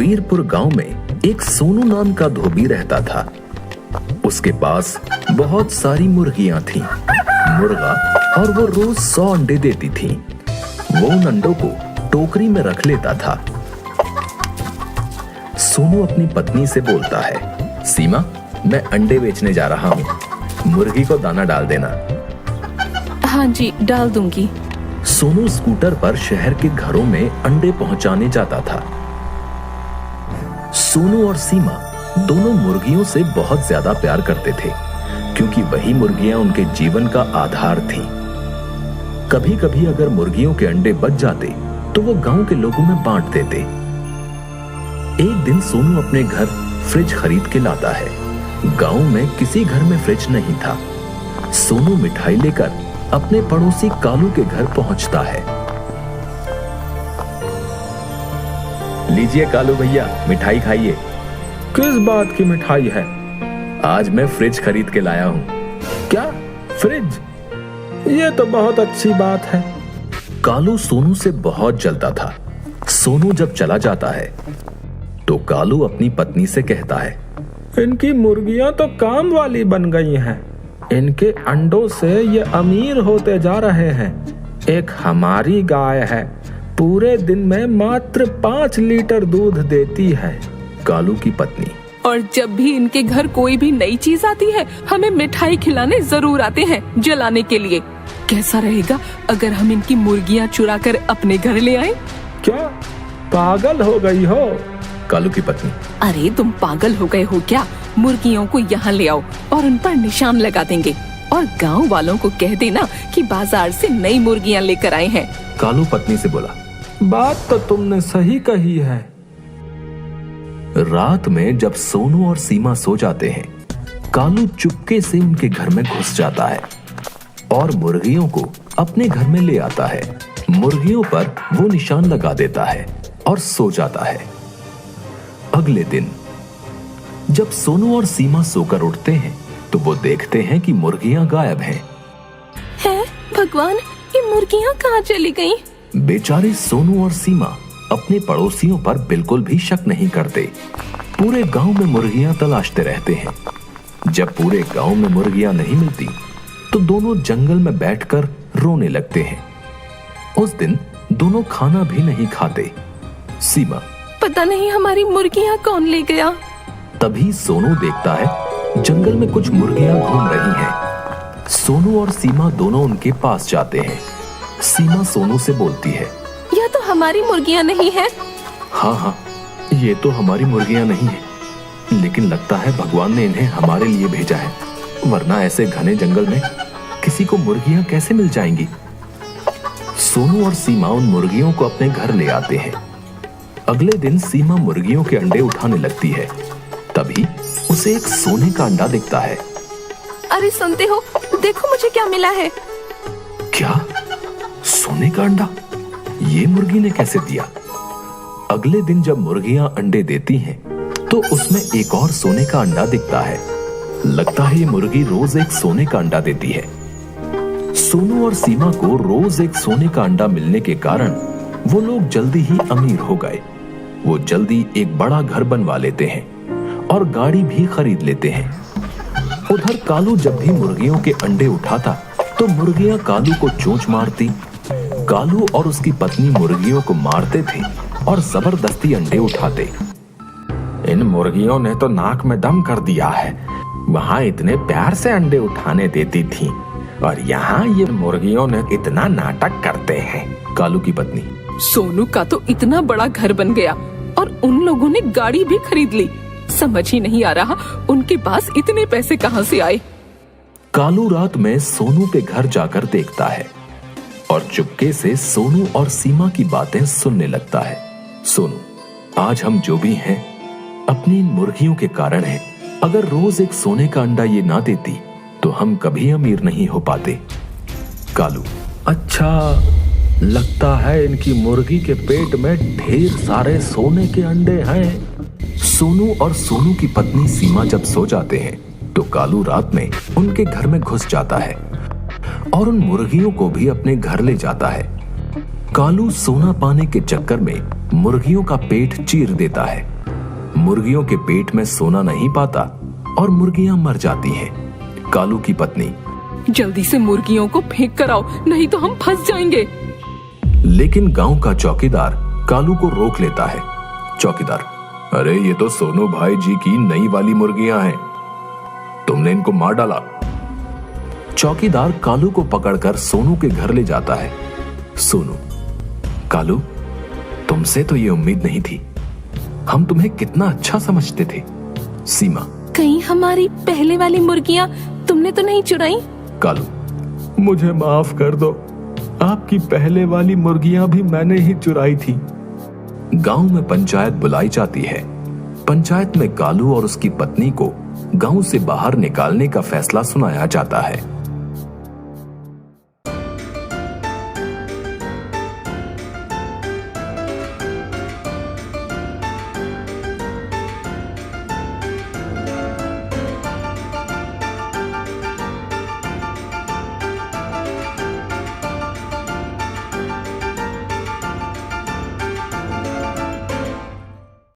वीरपुर गांव में एक सोनू नाम का धोबी रहता था। उसके पास बहुत सारी मुर्गियां थीं, मुर्गा, और वो रोज 100 अंडे देती थीं। वो उन अंडों को टोकरी में रख लेता था। सोनू अपनी पत्नी से बोलता है, सीमा, मैं अंडे बेचने जा रहा हूँ, मुर्गी को दाना डाल देना। हाँ जी, डाल दूंगी। सोनू स्कूटर पर शहर के घरों में अंडे पहुंचाने जाता था। सोनू और सीमा दोनों मुर्गियों से बहुत ज्यादा प्यार करते थे, क्योंकि वही मुर्गियां उनके जीवन का आधार थीं। कभी कभी अगर मुर्गियों के अंडे बच जाते तो वो गांव के लोगों में बांट देते। एक दिन सोनू अपने घर फ्रिज खरीद के लाता है। गांव में किसी घर में फ्रिज नहीं था। सोनू मिठाई लेकर अपने पड़ोसी कालू के घर पहुंचता है। लीजिए कालू भैया, मिठाई खाइए। किस बात की मिठाई है? आज मैं फ्रिज खरीद के लाया हूं। क्या फ्रिज? ये तो बहुत अच्छी बात है। कालू सोनू से बहुत जलता था। सोनू जब चला जाता है तो कालू अपनी पत्नी से कहता है, इनकी मुर्गियां तो काम वाली बन गई हैं। इनके अंडों से ये अमीर होते जा रहे हैं। एक हमारी गाय है, पूरे दिन में मात्र 5 लीटर दूध देती है। कालू की पत्नी, और जब भी इनके घर कोई भी नई चीज आती है, हमें मिठाई खिलाने जरूर आते हैं जलाने के लिए। कैसा रहेगा अगर हम इनकी मुर्गियां चुरा कर अपने घर ले आए? क्या पागल हो गई हो? कालू की पत्नी, अरे तुम पागल हो गए हो क्या? मुर्गियों को यहाँ ले आओ और उन पर निशान लगा देंगे, और गांव वालों को कह देना कि बाजार से नई मुर्गियां लेकर आए हैं। कालू पत्नी से बोला, बात तो तुमने सही कही है। रात में जब सोनू और सीमा सो जाते हैं, कालू चुपके से उनके घर में घुस जाता है और मुर्गियों को अपने घर में ले आता है। मुर्गियों पर वो निशान लगा देता है और सो जाता है। अगले दिन जब सोनू और सीमा सोकर उठते हैं तो वो देखते हैं कि मुर्गियां गायब हैं। है भगवान, ये मुर्गियां कहाँ चली गईं? बेचारे सोनू और सीमा अपने पड़ोसियों पर बिल्कुल भी शक नहीं करते। पूरे गांव में मुर्गियां तलाशते रहते हैं। जब पूरे गांव में मुर्गियां नहीं मिलती तो दोनों जंगल में बैठकर रोने लगते हैं। उस दिन दोनों खाना भी नहीं खाते। सीमा, पता नहीं हमारी मुर्गियां कौन ले गया। तभी सोनू देखता है जंगल में कुछ मुर्गियां घूम रही हैं। सोनू और सीमा दोनों उनके पास जाते हैं। सीमा सोनू से बोलती है, यह तो हमारी मुर्गियां नहीं है। हाँ, ये तो हमारी मुर्गियां नहीं है, लेकिन लगता है भगवान ने इन्हें हमारे लिए भेजा है, वरना ऐसे घने जंगल में किसी को मुर्गियां कैसे मिल जाएंगी। सोनू और सीमा उन मुर्गियों को अपने घर ले आते हैं। अगले दिन सीमा मुर्गियों के अंडे उठाने लगती है। तभी उसे एक सोने का अंडा दिखता है। अरे सुनते हो, देखो मुझे क्या मिला है। क्या? सोने का अंडा? ये मुर्गी ने कैसे दिया? अगले दिन जब मुर्गियां अंडे देती हैं तो उसमें एक और सोने का अंडा दिखता है। लगता है ये मुर्गी रोज एक सोने का अंडा देती है। सोनू और सीमा को रोज एक सोने का अंडा मिलने के कारण वो लोग जल्दी ही अमीर हो गए। वो जल्दी एक बड़ा घर बनवा लेते हैं और गाड़ी भी खरीद लेते हैं। उधर कालू जब भी मुर्गियों के अंडे उठाता तो मुर्गियां कालू को चोंच मारती। कालू और उसकी पत्नी मुर्गियों को मारते थे और जबरदस्ती अंडे उठाते। इन मुर्गियों ने तो नाक में दम कर दिया है। वहां इतने प्यार से अंडे उठाने देती थी और यहाँ ये मुर्गियों ने इतना नाटक करते हैं। कालू की पत्नी, सोनू का तो इतना बड़ा घर बन गया और उन लोगों ने गाड़ी भी खरीद ली। समझ ही नहीं आ रहा उनके पास इतने पैसे कहाँ से आए। कालू रात में सोनू के घर जाकर देखता है और चुपके से सोनू और सीमा की बातें सुनने लगता है। सोनू, आज हम जो भी हैं अपनी इन मुर्गियों के कारण हैं। अगर रोज एक सोने का अंडा ये ना देती तो हम कभी अमीर नहीं हो पाते। कालू, अच्छा, लगता है इनकी मुर्गी के पेट में ढेर सारे सोने के अंडे हैं। सोनू और सोनू की पत्नी सीमा जब सो जाते हैं तो कालू रात में उनके घर में घुस जाता है और उन मुर्गियों को भी अपने घर ले जाता है। कालू सोना पाने के चक्कर में मुर्गियों का पेट चीर देता है मुर्गियों के पेट में सोना नहीं पाता और मुर्गियां मर जाती हैं। कालू की पत्नी, जल्दी से मुर्गियों को फेंक कर आओ, नहीं तो हम फंस जाएंगे। लेकिन गांव का चौकीदार कालू को रोक लेता है। चौकीदार, अरे ये तो सोनू भाई जी की नई वाली मुर्गियां हैं, तुमने इनको मार डाला। चौकीदार कालू को पकड़कर सोनू के घर ले जाता है। सोनू, कालू, तुमसे तो ये उम्मीद नहीं थी, हम तुम्हें कितना अच्छा समझते थे। सीमा, कहीं हमारी पहले वाली मुर्गियां तुमने तो नहीं चुराई? कालू, मुझे माफ कर दो, आपकी पहले वाली मुर्गियां भी मैंने ही चुराई थी। गांव में पंचायत बुलाई जाती है। पंचायत में कालू और उसकी पत्नी को गांव से बाहर निकालने का फैसला सुनाया जाता है।